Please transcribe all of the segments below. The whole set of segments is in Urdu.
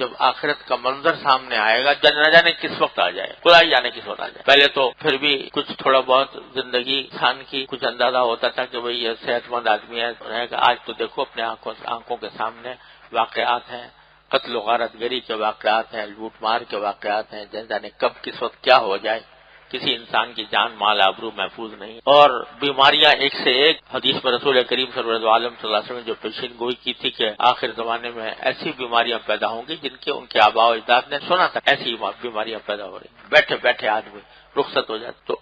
جب آخرت کا منظر سامنے آئے گا، نہ جانے کس وقت آ جائے، خدا ہی جانے کس وقت آ جائے۔ پہلے تو پھر بھی کچھ تھوڑا بہت زندگی انسان کی کچھ اندازہ ہوتا تھا کہ بھئی یہ صحت مند آدمی ہے، آج تو دیکھو اپنے آنکھوں کے سامنے واقعات ہیں، قتل و غارت گری کے واقعات ہیں، لوٹ مار کے واقعات ہیں، جانے کب کس وقت کیا ہو جائے، کسی انسان کی جان مال آبرو محفوظ نہیں، اور بیماریاں ایک سے ایک۔ حدیث میں رسول کریم صلی اللہ علیہ وسلم نے جو پیشین گوئی کی تھی کہ آخر زمانے میں ایسی بیماریاں پیدا ہوں گی جن کے ان کے آباء و اجداد نے سنا تھا، ایسی بیماریاں پیدا ہو رہی، بیٹھے بیٹھے آدمی رخصت ہو جاتا۔ تو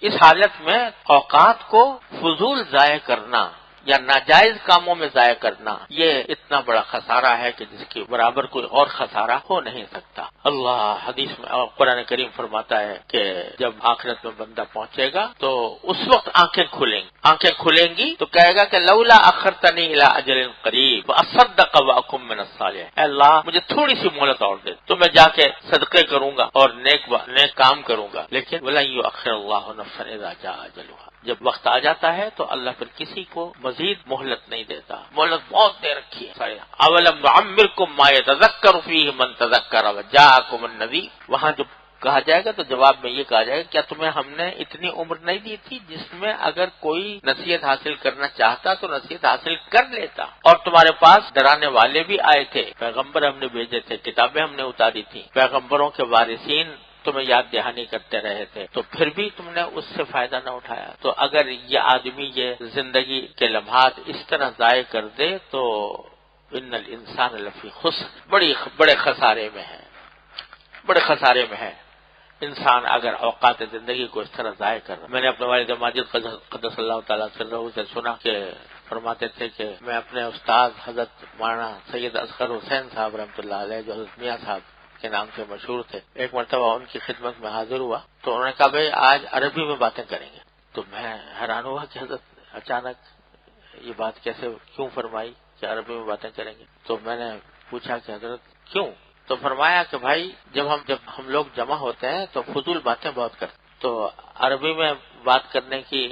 اس حالت میں اوقات کو فضول ضائع کرنا یا ناجائز کاموں میں ضائع کرنا، یہ اتنا بڑا خسارہ ہے کہ جس کے برابر کوئی اور خسارہ ہو نہیں سکتا۔ اللہ حدیث میں اور قرآن کریم فرماتا ہے کہ جب آخرت میں بندہ پہنچے گا تو اس وقت آنکھیں کھلیں گی تو کہے گا کہ لولا اخرتنی الی اجل قریب اصدق واکن من الصالحین، اے اللہ مجھے تھوڑی سی مہلت اور دے تو میں جا کے صدقے کروں گا اور نیک کام کروں گا، لیکن ولن یؤخر اللہ نفسا اذا جاء اجلها، جب وقت آ جاتا ہے تو اللہ پھر کسی کو مزید مہلت نہیں دیتا، مہلت بہت دے رکھی ہے۔ اولم نعمرکم ما یتذکر فیہ من تذکر وجاءکم النذیر، وہاں جب کہا جائے گا تو جواب میں یہ کہا جائے گا کیا تمہیں ہم نے اتنی عمر نہیں دی تھی جس میں اگر کوئی نصیحت حاصل کرنا چاہتا تو نصیحت حاصل کر لیتا، اور تمہارے پاس ڈرانے والے بھی آئے تھے، پیغمبر ہم نے بھیجے تھے، کتابیں ہم نے اتاری تھی، پیغمبروں کے وارثین تمہیں یاد دہانی کرتے رہے تھے، تو پھر بھی تم نے اس سے فائدہ نہ اٹھایا۔ تو اگر یہ آدمی یہ زندگی کے لمحات اس طرح ضائع کر دے تو ان الانسان لفی خسر، بڑے خسارے میں ہے انسان اگر اوقات زندگی کو اس طرح ضائع کر رہا۔ میں نے اپنے والد ماجد قدس اللہ تعالیٰ سرہ سے سنا کہ فرماتے تھے کہ میں اپنے استاد حضرت مولانا سید اصغر حسین صاحب رحمۃ اللہ علیہ جو حضرت میاں صاحب کے نام سے مشہور تھے، ایک مرتبہ ان کی خدمت میں حاضر ہوا تو انہوں نے کہا بھائی آج عربی میں باتیں کریں گے، تو میں حیران ہوا کہ حضرت اچانک یہ بات کیوں فرمائی کہ عربی میں باتیں کریں گے، تو میں نے پوچھا کہ حضرت کیوں؟ تو فرمایا کہ بھائی جب ہم لوگ جمع ہوتے ہیں تو فضول باتیں بہت کرتے ہیں، تو عربی میں بات کرنے کی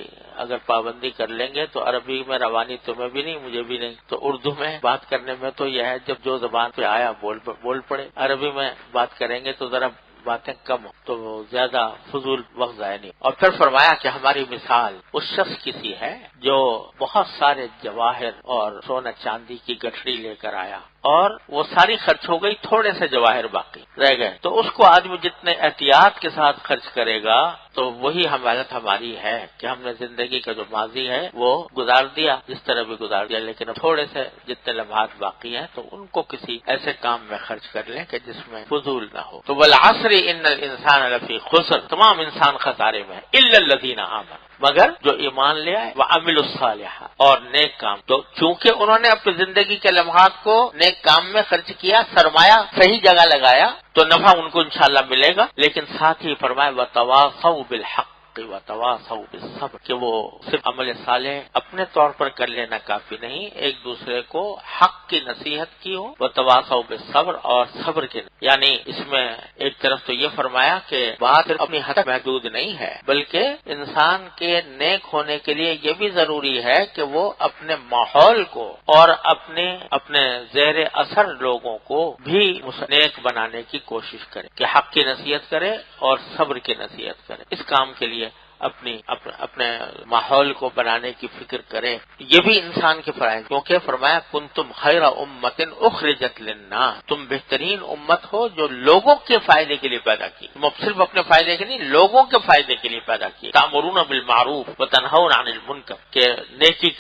اگر پابندی کر لیں گے تو عربی میں روانی تمہیں بھی نہیں مجھے بھی نہیں، تو اردو میں بات کرنے میں تو یہ ہے جب جو زبان پہ آیا بول پڑے، عربی میں بات کریں گے تو ذرا باتیں کم ہو تو زیادہ فضول وقت ضائع نہیں۔ اور پھر فرمایا کہ ہماری مثال اس شخص کی سی ہے جو بہت سارے جواہر اور سونا چاندی کی گٹھڑی لے کر آیا اور وہ ساری خرچ ہو گئی، تھوڑے سے جواہر باقی رہ گئے، تو اس کو آدمی جتنے احتیاط کے ساتھ خرچ کرے گا تو وہی حالت ہماری ہے کہ ہم نے زندگی کا جو ماضی ہے وہ گزار دیا جس طرح بھی گزار دیا، لیکن اب تھوڑے سے جتنے لمحات باقی ہیں تو ان کو کسی ایسے کام میں خرچ کر لیں کہ جس میں فضول نہ ہو۔ تو والعصر ان الانسان لفی خسر، تمام انسان خسارے میں ہے، الا الذین آمنوا، مگر جو ایمان لے آئے، وعملوا الصالحات، اور نیک کام، تو چونکہ انہوں نے اپنی زندگی کے لمحات کو نیک کام میں خرچ کیا، سرمایہ صحیح جگہ لگایا تو نفع ان کو انشاءاللہ ملے گا، لیکن ساتھ ہی فرمایا وتواصوا بالحق وتواصوا بالصبر، کہ وہ صرف عمل صالح اپنے طور پر کر لینا کافی نہیں، ایک دوسرے کو حق کی نصیحت کی ہو، وتواصوا بالصبر، اور صبر کے، یعنی اس میں ایک طرف تو یہ فرمایا کہ بات اپنی حد محدود نہیں ہے بلکہ انسان کے نیک ہونے کے لیے یہ بھی ضروری ہے کہ وہ اپنے ماحول کو اور اپنے زیر اثر لوگوں کو بھی نیک بنانے کی کوشش کرے، کہ حق کی نصیحت کرے اور صبر کی نصیحت کرے، اس کام کے لیے اپنے ماحول کو بنانے کی فکر کرے، یہ بھی انسان کے فرائض، کیونکہ فرمایا کنتم خیر امت اخرجت للناس، تم بہترین امت ہو جو لوگوں کے فائدے کے لیے پیدا کی، تم صرف اپنے فائدے کے نہیں لوگوں کے فائدے کے لیے پیدا کی، تأمرون بالمعروف وتنہون عن المنکر، کہ نیکی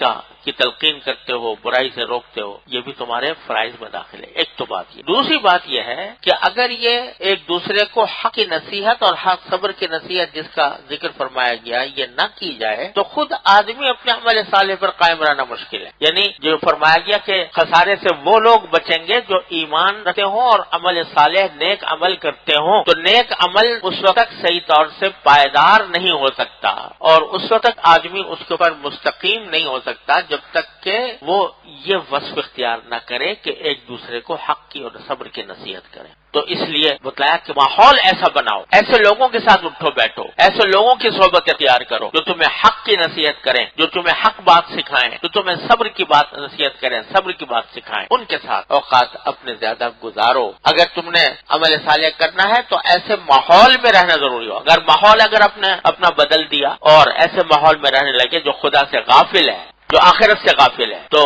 کی تلقین کرتے ہو، برائی سے روکتے ہو، یہ بھی تمہارے فرائض میں داخل ہے۔ ایک تو بات یہ، دوسری بات یہ ہے کہ اگر یہ ایک دوسرے کو حق کی نصیحت اور حق صبر کی نصیحت جس کا ذکر فرمایا گیا یہ نہ کی جائے تو خود آدمی اپنے عمل صالح پر قائم رہنا مشکل ہے، یعنی جو فرمایا گیا کہ خسارے سے وہ لوگ بچیں گے جو ایمان رکھتے ہوں اور عمل صالح نیک عمل کرتے ہوں، تو نیک عمل اس وقت تک صحیح طور سے پائیدار نہیں ہو سکتا اور اس وقت تک آدمی اس کے اوپر مستقیم نہیں ہو سکتا جب جب تک کہ وہ یہ وصف اختیار نہ کرے کہ ایک دوسرے کو حق کی اور صبر کی نصیحت کریں. تو اس لیے بتلایا کہ ماحول ایسا بناؤ، ایسے لوگوں کے ساتھ اٹھو بیٹھو، ایسے لوگوں کی صحبت اختیار کرو جو تمہیں حق کی نصیحت کریں، جو تمہیں حق بات سکھائیں، جو تمہیں صبر کی بات نصیحت کریں، صبر کی بات سکھائیں. ان کے ساتھ اوقات اپنے زیادہ گزارو. اگر تم نے عمل صالح کرنا ہے تو ایسے ماحول میں رہنا ضروری ہو. اگر ماحول اپنا بدل دیا اور ایسے ماحول میں رہنے لگے جو خدا سے غافل ہے، جو آخرت سے غافل ہے، تو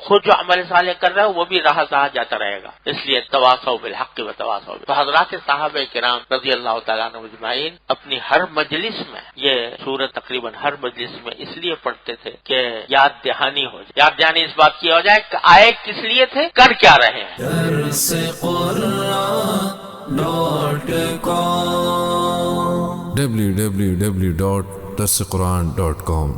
خود جو عمل صالح کر رہا ہے وہ بھی راہ جاتا رہے گا. اس لیے تواصوا بالحق وتواصوا. تو حضرات صحابہ کرام رضی اللہ تعالیٰ عنہ اجمعین اپنی ہر مجلس میں یہ سورت تقریباً ہر مجلس میں اس لیے پڑھتے تھے کہ یاد دہانی ہو جائے، یاد دہانی اس بات کی ہو جائے کہ آئے کس لیے تھے، کر کیا رہے ہیں. www.darsequran.com